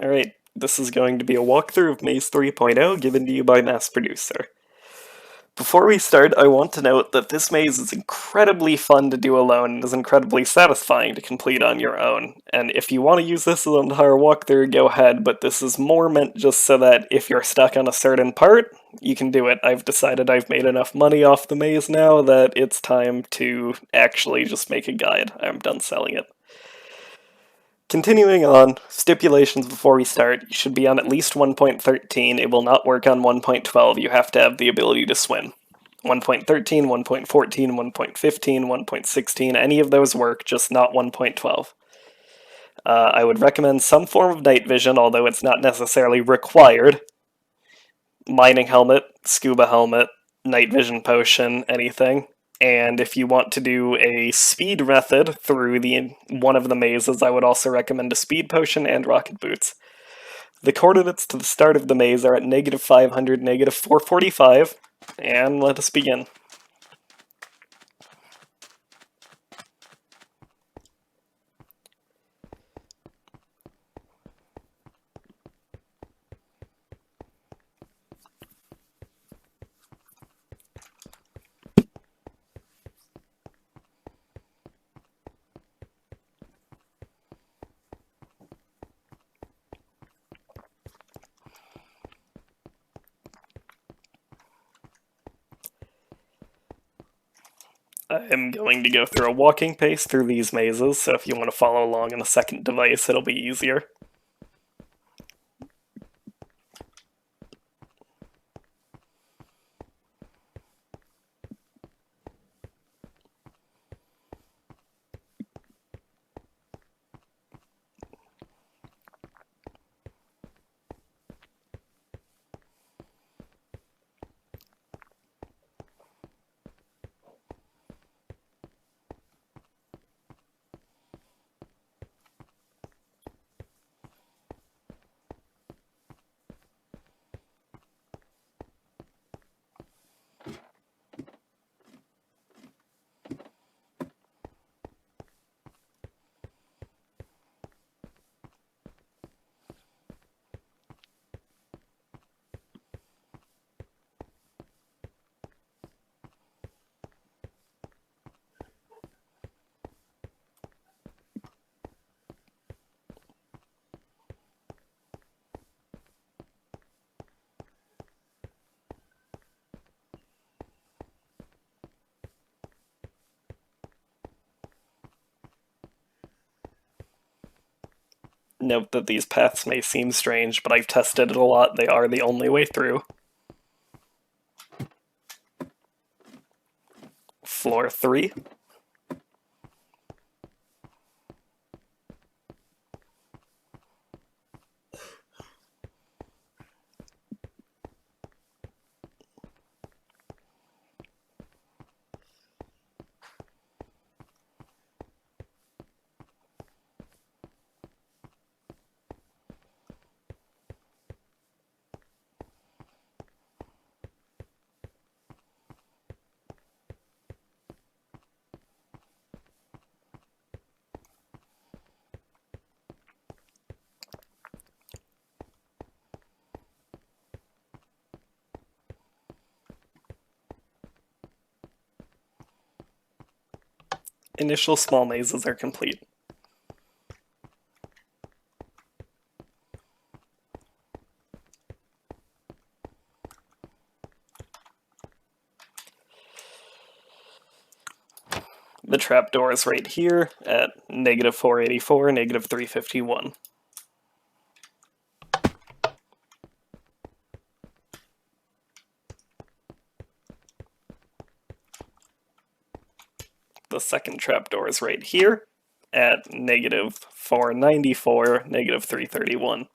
Alright, this is going to be a walkthrough of Maze 3.0 given to you by Mass Producer. Before we start, I want to note that this maze is incredibly fun to do alone and is incredibly satisfying to complete on your own. And if you want to use this as an entire walkthrough, go ahead, but this is more meant just so that if you're stuck on a certain part, you can do it. I've decided I've made enough money off the maze now that it's time to actually just make a guide. I'm done selling it. Continuing on, stipulations before we start. You should be on at least 1.13. It will not work on 1.12. You have to have the ability to swim. 1.13, 1.14, 1.15, 1.16, any of those work, just not 1.12. I would recommend some form of night vision, although it's not necessarily required. Mining helmet, scuba helmet, night vision potion, anything. And if you want to do a speed method through one of the mazes, I would also recommend a speed potion and rocket boots. The coordinates to the start of the maze are at -500, -445, and let us begin. I'm going to go through a walking pace through these mazes, so if you want to follow along on a second device, it'll be easier. Note that these paths may seem strange, but I've tested it a lot. They are the only way through. Floor 3. Initial small mazes are complete. The trapdoor is right here at -484, -351. The second trapdoor is right here at -494, -331.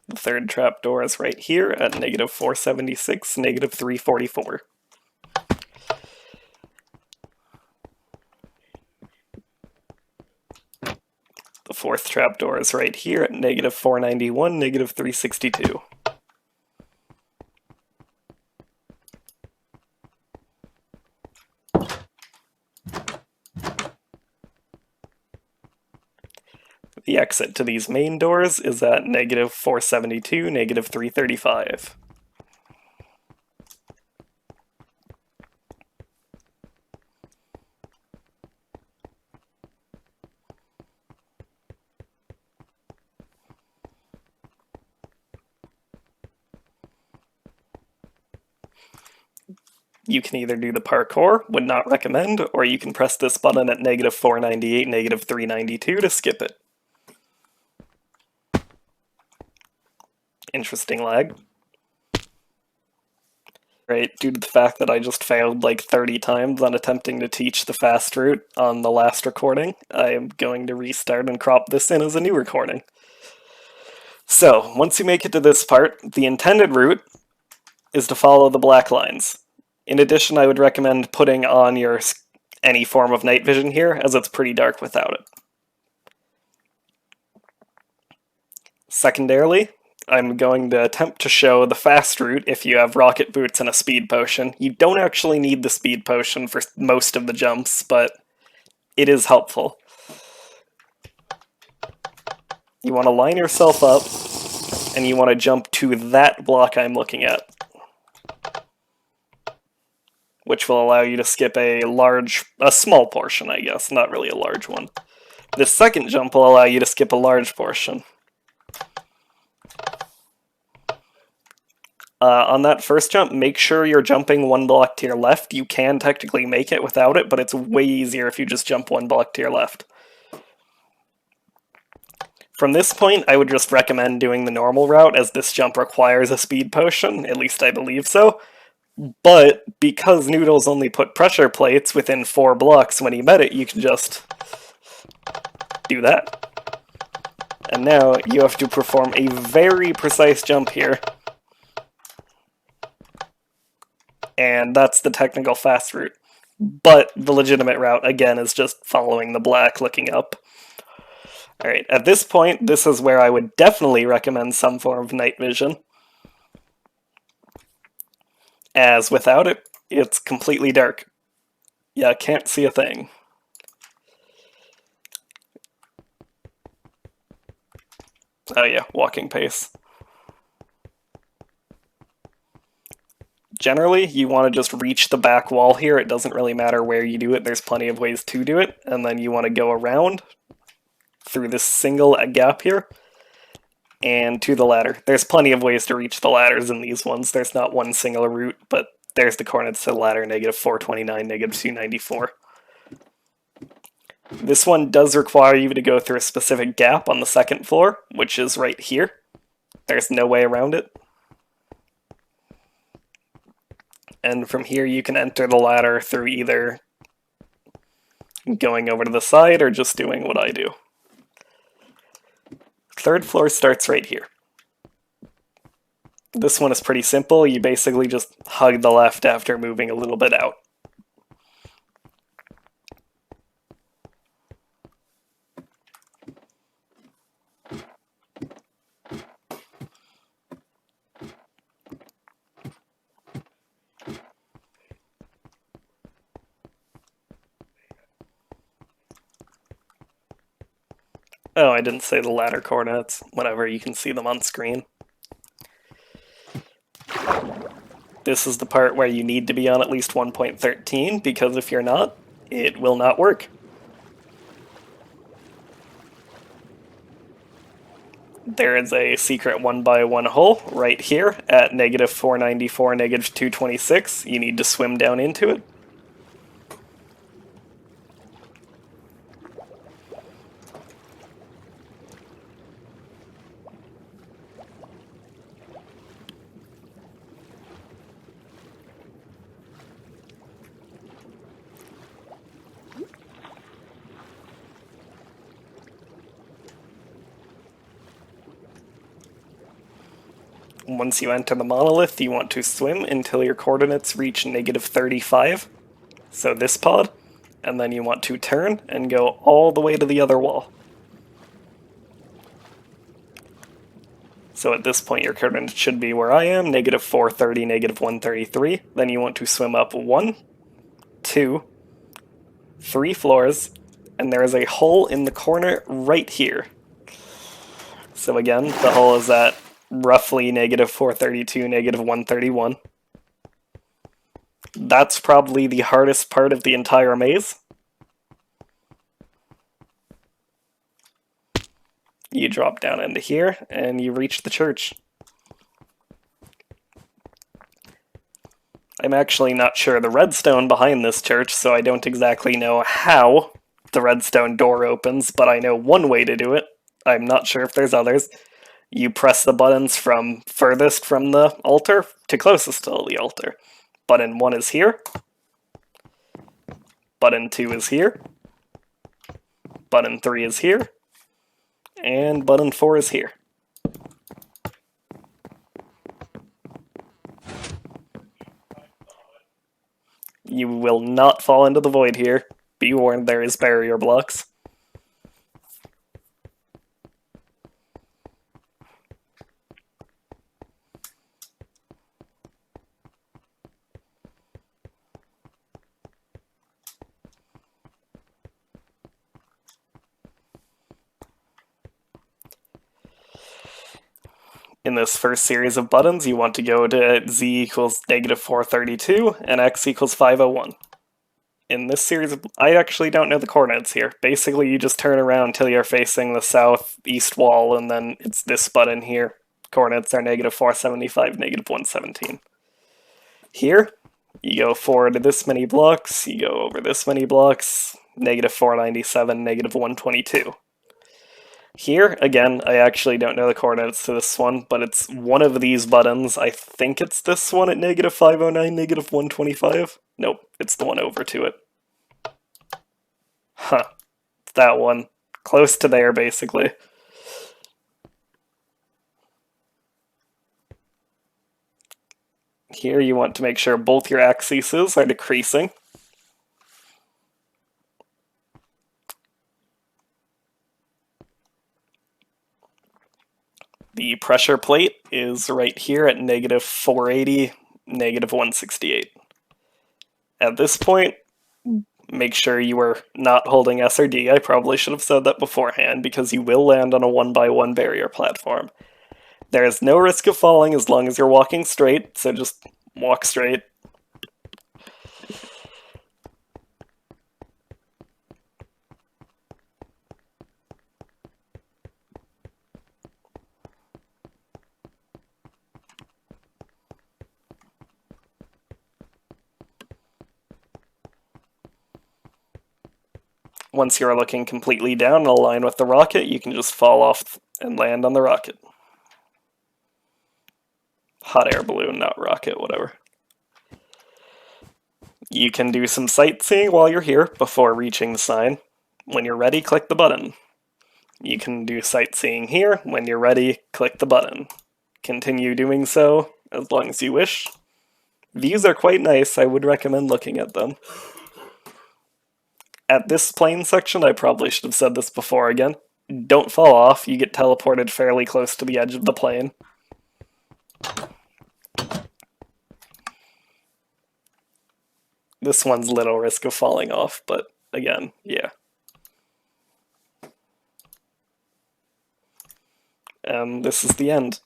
The third trapdoor is right here at -476, -344. The fourth trapdoor is right here at -491, -362. The exit to these main doors is at negative 472, negative 335. You can either do the parkour, would not recommend, or you can press this button at negative 498, negative 392 to skip it. Interesting lag. Right, due to the fact that I just failed like 30 times on attempting to teach the fast route on the last recording, I am going to restart and crop this in as a new recording. So, once you make it to this part, the intended route is to follow the black lines. In addition, I would recommend putting on your any form of night vision here, as it's pretty dark without it. Secondarily, I'm going to attempt to show the fast route if you have rocket boots and a speed potion. You don't actually need the speed potion for most of the jumps, but it is helpful. You want to line yourself up, and you want to jump to that block I'm looking at, which will allow you to skip a small portion, I guess, not really a large one. This second jump will allow you to skip a large portion. On that first jump, make sure you're jumping one block to your left. You can technically make it without it, but it's way easier if you just jump one block to your left. From this point, I would just recommend doing the normal route, as this jump requires a speed potion, at least I believe so. But because Noodles only put pressure plates within 4 blocks when he met it, you can just do that. And now you have to perform a very precise jump here. And that's the technical fast route. But the legitimate route, again, is just following the black, looking up. Alright, at this point, this is where I would definitely recommend some form of night vision, as without it, it's completely dark. Yeah, can't see a thing. Oh yeah, walking pace. Generally, you want to just reach the back wall here. It doesn't really matter where you do it. There's plenty of ways to do it. And then you want to go around through this single gap here and to the ladder. There's plenty of ways to reach the ladders in these ones. There's not one single route, but there's the coordinates to the ladder, negative 429, negative 294. This one does require you to go through a specific gap on the second floor, which is right here. There's no way around it. And from here you can enter the ladder through either going over to the side or just doing what I do. Third floor starts right here. This one is pretty simple. You basically just hug the left after moving a little bit out. Oh, I didn't say the ladder coordinates. Whatever, you can see them on screen. This is the part where you need to be on at least 1.13, because if you're not, it will not work. There is a secret 1x1 hole right here at negative 494, negative 226. You need to swim down into it. Once you enter the monolith, you want to swim until your coordinates reach negative 35, so this pod, and then you want to turn and go all the way to the other wall. So at this point your coordinates should be where I am, negative 430, negative 133. Then you want to swim up 1, 2, 3 floors, and there is a hole in the corner right here. So again, the hull is at roughly negative 432, negative 131. That's probably the hardest part of the entire maze. You drop down into here, and you reach the church. I'm actually not sure the redstone behind this church, so I don't exactly know how the redstone door opens, but I know one way to do it. I'm not sure if there's others. You press the buttons from furthest from the altar to closest to the altar. Button 1 is here. Button 2 is here. Button 3 is here. And button 4 is here. You will not fall into the void here. Be warned, there is barrier blocks. In this first series of buttons, you want to go to z equals negative 432 and x equals 501. In this series, I actually don't know the coordinates here. Basically, you just turn around until you're facing the southeast wall, and then it's this button here. Coordinates are negative 475, negative 117. Here, you go forward this many blocks, you go over this many blocks, negative 497, negative 122. Here, again, I actually don't know the coordinates to this one, but it's one of these buttons. I think it's this one at negative 509, negative 125. Nope, it's the one over to it. Huh, it's that one. Close to there, basically. Here you want to make sure both your axes are decreasing. The pressure plate is right here at negative 480, negative 168. At this point, make sure you are not holding S or D. I probably should have said that beforehand, because you will land on a 1x1 barrier platform. There is no risk of falling as long as you're walking straight, so just walk straight. Once you're looking completely down in a line with the rocket, you can just fall off and land on the rocket. Hot air balloon, not rocket, whatever. You can do some sightseeing while you're here before reaching the sign. When you're ready, click the button. You can do sightseeing here. When you're ready, click the button. Continue doing so as long as you wish. Views are quite nice. I would recommend looking at them. At this plane section, I probably should have said this before again. Don't fall off. You get teleported fairly close to the edge of the plane. This one's little risk of falling off, but again, yeah. And this is the end.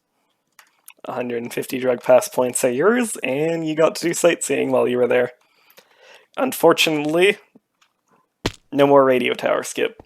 150 drug pass points are yours, and you got to do sightseeing while you were there. Unfortunately, no more radio tower skip.